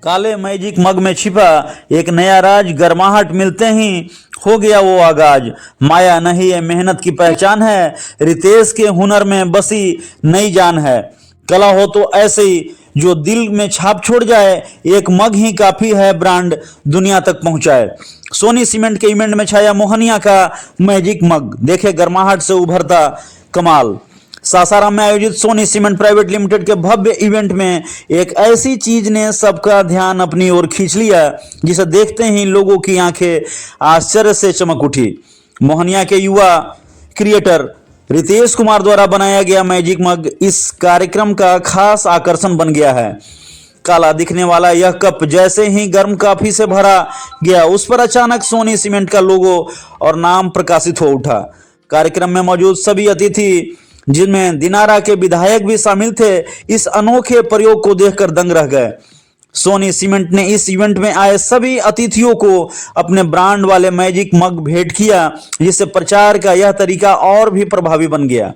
काले मैजिक मग में छिपा एक नया राज, गर्माहट मिलते ही हो गया वो आगाज। माया नहीं है मेहनत की पहचान है, रितेश के हुनर में बसी नई जान है। कला हो तो ऐसी जो दिल में छाप छोड़ जाए, एक मग ही काफी है ब्रांड दुनिया तक पहुंचाए। सोनी सीमेंट के इवेंट में छाया मोहनिया का मैजिक मग, देखे गर्माहट से उभरता कमाल। सासाराम में आयोजित सोनी सीमेंट प्राइवेट लिमिटेड के भव्य इवेंट में एक ऐसी चीज ने सबका ध्यान अपनी ओर खींच लिया, जिसे देखते ही लोगों की आंखें आश्चर्य से चमक उठी। मोहनिया के युवा क्रिएटर रितेश कुमार द्वारा बनाया गया मैजिक मग इस कार्यक्रम का खास आकर्षण बन गया है। काला दिखने वाला यह कप जैसे ही गर्म कॉफी से भरा गया, उस पर अचानक सोनी सीमेंट का लोगो और नाम प्रकाशित हो उठा। कार्यक्रम में मौजूद सभी अतिथि, जिनमें दिनारा के विधायक भी शामिल थे, इस अनोखे प्रयोग को देखकर दंग रह गए। सोनी सीमेंट ने इस इवेंट में आए सभी अतिथियों को अपने ब्रांड वाले मैजिक मग भेंट किया, जिससे प्रचार का यह तरीका और भी प्रभावी बन गया।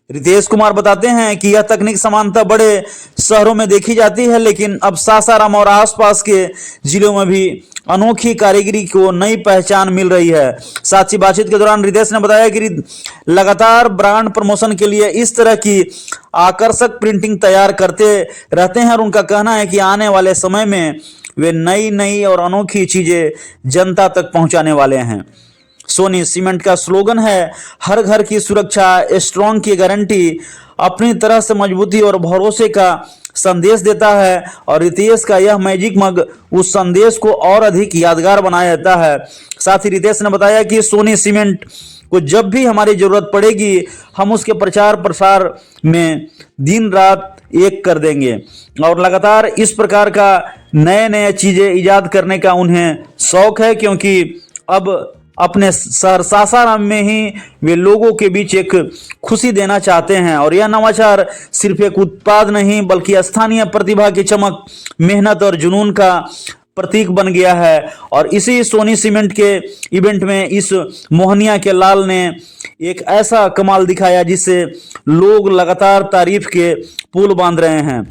रितेश कुमार बताते हैं कि यह तकनीक सामान्यतः बड़े शहरों में देखी जाती है, लेकिन अब सासाराम और आसपास के जिलों में भी अनोखी कारीगरी को नई पहचान मिल रही है। साथ ही बातचीत के दौरान रितेश ने बताया कि लगातार ब्रांड प्रमोशन के लिए इस तरह की आकर्षक प्रिंटिंग तैयार करते रहते हैं और उनका कहना है कि आने वाले समय में वे नई नई और अनोखी चीजें जनता तक पहुंचाने वाले हैं। सोनी सीमेंट का स्लोगन है, हर घर की सुरक्षा, स्ट्रॉन्ग की गारंटी, अपनी तरह से मजबूती और भरोसे का संदेश देता है। और रितेश का यह मैजिक मग उस संदेश को और अधिक यादगार बनाया देता है। साथ ही रितेश ने बताया कि सोनी सीमेंट को जब भी हमारी जरूरत पड़ेगी, हम उसके प्रचार प्रसार में दिन रात एक कर देंगे। और लगातार इस प्रकार का नए नए चीजें इजाद करने का उन्हें शौक है, क्योंकि अब अपने शहर सासाराम में ही वे लोगों के बीच एक खुशी देना चाहते हैं। और यह नवाचार सिर्फ एक उत्पाद नहीं, बल्कि स्थानीय प्रतिभा की चमक, मेहनत और जुनून का प्रतीक बन गया है। और इसी सोनी सीमेंट के इवेंट में इस मोहनिया के लाल ने एक ऐसा कमाल दिखाया, जिससे लोग लगातार तारीफ के पुल बांध रहे हैं।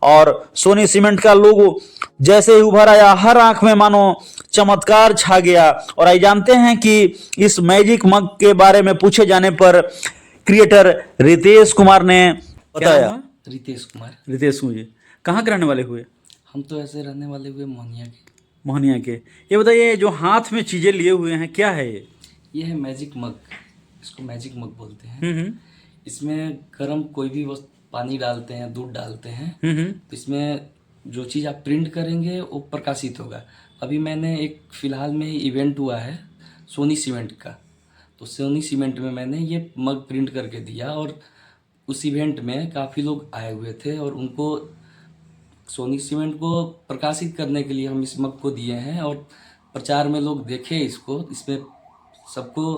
और सोनी सीमेंट का लोगो जैसे ही उभर आया, हर आंख में मानो चमत्कार छा गया। और आइए जानते हैं कि इस मैजिक मग के बारे में पूछे जाने पर क्रिएटर रितेश कुमार ने बताया। रितेश कुमार। रितेश मुझे कहाँ के रहने वाले हुए? हम तो ऐसे रहने वाले हुए मोहनिया के। मोहनिया के। ये बताइए, जो हाथ में चीजें लिए हुए हैं, क्या है ये? ये है मैजिक मग, इसको मैजिक मग बोलते हैं। इसमें गर्म कोई भी पानी डालते हैं, दूध डालते हैं, तो इसमें जो चीज़ आप प्रिंट करेंगे वो प्रकाशित होगा। अभी मैंने एक फ़िलहाल में इवेंट हुआ है सोनी सीमेंट का, तो सोनी सीमेंट में मैंने ये मग प्रिंट करके दिया और उस इवेंट में काफ़ी लोग आए हुए थे और उनको सोनी सीमेंट को प्रकाशित करने के लिए हम इस मग को दिए हैं। और प्रचार में लोग देखे इसको, इसमें सबको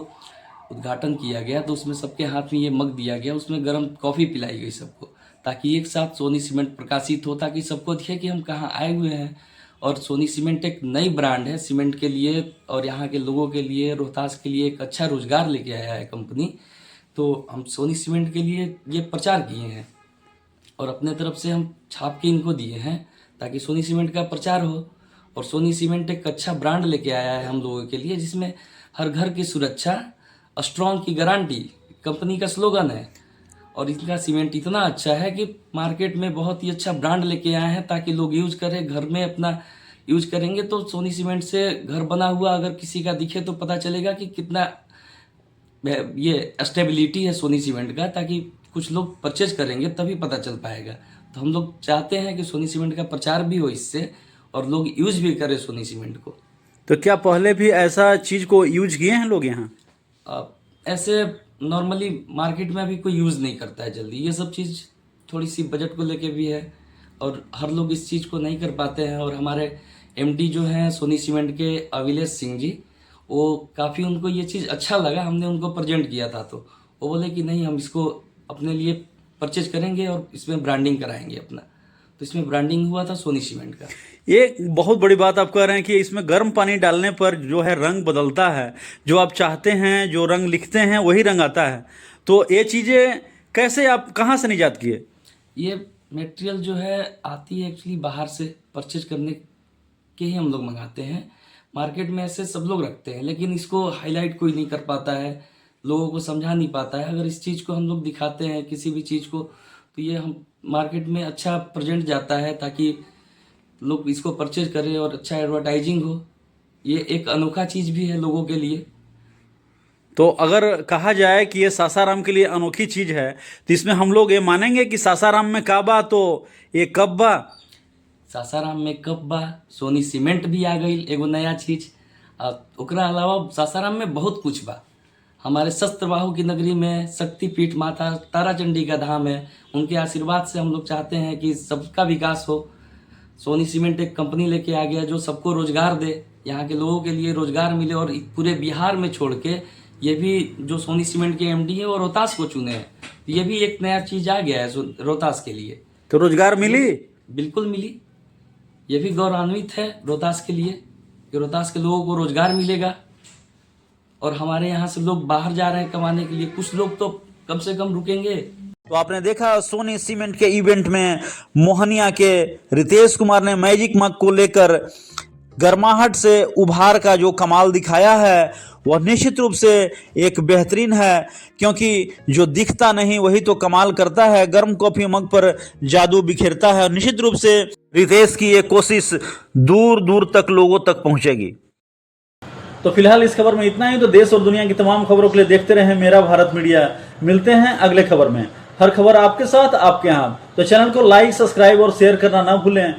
उद्घाटन किया गया, तो उसमें सबके हाथ में ये मग दिया गया, उसमें गर्म कॉफ़ी पिलाई गई सबको, ताकि एक साथ सोनी सीमेंट प्रकाशित हो, ताकि सबको दिखे कि हम कहाँ आए हुए हैं। और सोनी सीमेंट एक नई ब्रांड है सीमेंट के लिए और यहाँ के लोगों के लिए, रोहतास के लिए एक अच्छा रोजगार लेके आया है कंपनी। तो हम सोनी सीमेंट के लिए ये प्रचार किए हैं और अपने तरफ से हम छाप के इनको दिए हैं, ताकि सोनी सीमेंट का प्रचार हो। और सोनी सीमेंट एक अच्छा ब्रांड लेके आया है हम लोगों के लिए, जिसमें हर घर की सुरक्षा, स्ट्रॉन्ग की गारंटी कंपनी का स्लोगन है। और इनका सीमेंट इतना अच्छा है कि मार्केट में बहुत ही अच्छा ब्रांड लेके आए हैं, ताकि लोग यूज करें, घर में अपना यूज करेंगे तो सोनी सीमेंट से घर बना हुआ अगर किसी का दिखे तो पता चलेगा कि कितना ये स्टेबिलिटी है सोनी सीमेंट का, ताकि कुछ लोग परचेज करेंगे तभी पता चल पाएगा। तो हम लोग चाहते हैं कि सोनी सीमेंट का प्रचार भी हो इससे और लोग यूज भी करें सोनी सीमेंट को। तो क्या पहले भी ऐसा चीज को यूज किए हैं लोग यहाँ? ऐसे नॉर्मली मार्केट में अभी कोई यूज़ नहीं करता है जल्दी, ये सब चीज़ थोड़ी सी बजट को लेके भी है और हर लोग इस चीज़ को नहीं कर पाते हैं। और हमारे एमडी जो हैं सोनी सीमेंट के अविलेश सिंह जी, वो काफ़ी उनको ये चीज़ अच्छा लगा, हमने उनको प्रेजेंट किया था तो वो बोले कि नहीं, हम इसको अपने लिए परचेज करेंगे और इसमें ब्रांडिंग कराएंगे अपना। तो इसमें ब्रांडिंग हुआ था सोनी सीमेंट का। ये बहुत बड़ी बात आप कह रहे हैं कि इसमें गर्म पानी डालने पर जो है रंग बदलता है, जो आप चाहते हैं, जो रंग लिखते हैं वही रंग आता है। तो ये चीज़ें कैसे, आप कहाँ से निजात किए? ये मटेरियल जो है आती है एक्चुअली बाहर से, परचेज करने के ही हम लोग मंगाते हैं। मार्केट में ऐसे सब लोग रखते हैं, लेकिन इसको हाईलाइट कोई नहीं कर पाता है, लोगों को समझा नहीं पाता है। अगर इस चीज़ को हम लोग दिखाते हैं किसी भी चीज़ को, तो ये हम मार्केट में अच्छा प्रेजेंट जाता है, ताकि लोग इसको परचेज करें और अच्छा एडवर्टाइजिंग हो। ये एक अनोखा चीज़ भी है लोगों के लिए। तो अगर कहा जाए कि ये सासाराम के लिए अनोखी चीज है, तो इसमें हम लोग ये मानेंगे कि सासाराम में काबा तो ये कब बा। सासाराम में कप बा, सोनी सीमेंट भी आ गई एगो नया चीज। ओकरा अलावा सासाराम में बहुत कुछ बा। हमारे शस्त्रबाहु की नगरी में शक्तिपीठ माता ताराचंडी का धाम है, उनके आशीर्वाद से हम लोग चाहते हैं कि सबका विकास हो। सोनी सीमेंट एक कंपनी लेके आ गया जो सबको रोजगार दे, यहाँ के लोगों के लिए रोजगार मिले, और पूरे बिहार में छोड़ के ये भी जो सोनी सीमेंट के एमडी है वो रोहतास को चुने हैं। तो ये भी एक नया चीज आ गया है रोहतास के लिए। तो रोजगार मिली? बिल्कुल मिली। ये भी गौरवान्वित है रोहतास के लिए कि रोहतास के लोगों को रोजगार मिलेगा, और हमारे यहाँ से लोग बाहर जा रहे हैं कमाने के लिए, कुछ लोग तो कम से कम रुकेंगे। तो आपने देखा सोनी सीमेंट के इवेंट में मोहनिया के रितेश कुमार ने मैजिक मग को लेकर गर्माहट से उभार का जो कमाल दिखाया है वह निश्चित रूप से एक बेहतरीन है, क्योंकि जो दिखता नहीं वही तो कमाल करता है। गर्म कॉफी मग पर जादू बिखेरता है, और निश्चित रूप से रितेश की ये कोशिश दूर दूर तक लोगों तक पहुंचेगी। तो फिलहाल इस खबर में इतना ही। तो देश और दुनिया की तमाम खबरों के लिए देखते रहें मेरा भारत मीडिया। मिलते हैं अगले खबर में। हर खबर आपके साथ, आपके यहाँ। तो चैनल को लाइक, सब्सक्राइब और शेयर करना ना भूलें।